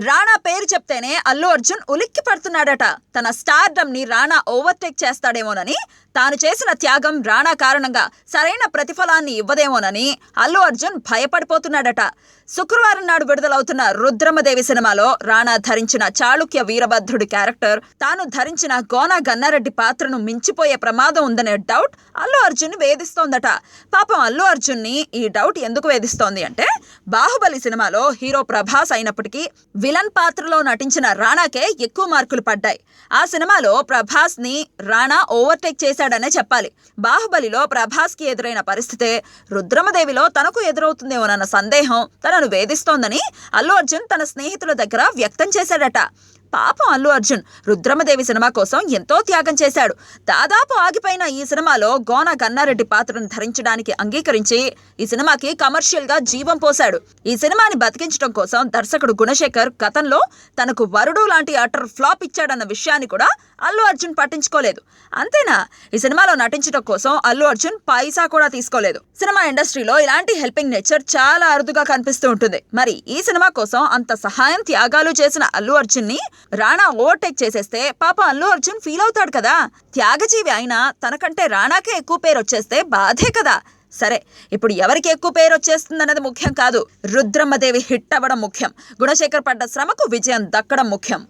రాణా పేరు చెప్తేనే అల్లు అర్జున్ ఉలిక్కి పడుతున్నాడట. తన స్టార్డమ్ ని రాణా ఓవర్టేక్ చేస్తాడేమోనని, తాను చేసిన త్యాగం రాణా కారణంగా సరైన ప్రతిఫలాన్ని ఇవ్వదేమోనని అల్లు అర్జున్ భయపడిపోతున్నాడట. శుక్రవారం నాడు విడుదలవుతున్న రుద్రమదేవి సినిమాలో రాణా ధరించిన చాళుక్య వీరభద్రుడి క్యారెక్టర్ తాను ధరించిన గోనా గన్నారెడ్డి పాత్రను మించిపోయే ప్రమాదం ఉందనే డౌట్ అల్లు అర్జున్ వేధిస్తోందట. పాపం అల్లు అర్జున్ ని ఈ డౌట్ ఎందుకు వేధిస్తోంది అంటే, బాహుబలి సినిమాలో హీరో ప్రభాస్ అయినప్పటికీ విలన్ పాత్రలో నటించిన రాణాకే ఎక్కువ మార్కులు పడ్డాయి. ఆ సినిమాలో ప్రభాస్ ని రాణా ఓవర్టేక్ చేశాడనే చెప్పాలి. బాహుబలిలో ప్రభాస్ కి ఎదురైన పరిస్థితే రుద్రమదేవిలో తనకు ఎదురవుతుందేమోనన్న సందేహం తనను వేధిస్తోందని అల్లు అర్జున్ తన స్నేహితుల దగ్గర వ్యక్తం చేశాడట. పాపం అల్లు అర్జున్ రుద్రమదేవి సినిమా కోసం ఎంతో త్యాగం చేశాడు. దాదాపు ఆగిపోయిన ఈ సినిమాలో గోనా గన్నారెడ్డి పాత్రను ధరించడానికి అంగీకరించి ఈ సినిమాకి కమర్షియల్ గా జీవం పోశాడు. ఈ సినిమాని బతికించడం కోసం దర్శకుడు గుణశేఖర్ గతంలో తనకు వరుడు లాంటి అటర్ ఫ్లాప్ ఇచ్చాడన్న విషయాన్ని కూడా అల్లు అర్జున్ పట్టించుకోలేదు. అంతేనా, ఈ సినిమాలో నటించడం కోసం అల్లు అర్జున్ పైసా కూడా తీసుకోలేదు. సినిమా ఇండస్ట్రీలో ఇలాంటి హెల్పింగ్ నేచర్ చాలా అరుదుగా కనిపిస్తూ ఉంటుంది. మరి ఈ సినిమా కోసం అంత సహాయం త్యాగాలు చేసిన అల్లు అర్జున్ ని రాణా ఓవర్టేక్ చేసేస్తే పాపం అల్లు అర్జున్ ఫీల్ అవుతాడు కదా. త్యాగజీవి అయినా తనకంటే రాణాకే ఎక్కువ పేరు వచ్చేస్తే బాధే కదా. సరే, ఇప్పుడు ఎవరికి ఎక్కువ పేరు వచ్చేస్తుందన్నది ముఖ్యం కాదు, రుద్రమ్మదేవి హిట్ అవ్వడం ముఖ్యం. గుణశేఖర్ పడ్డ శ్రమకు విజయం దక్కడం ముఖ్యం.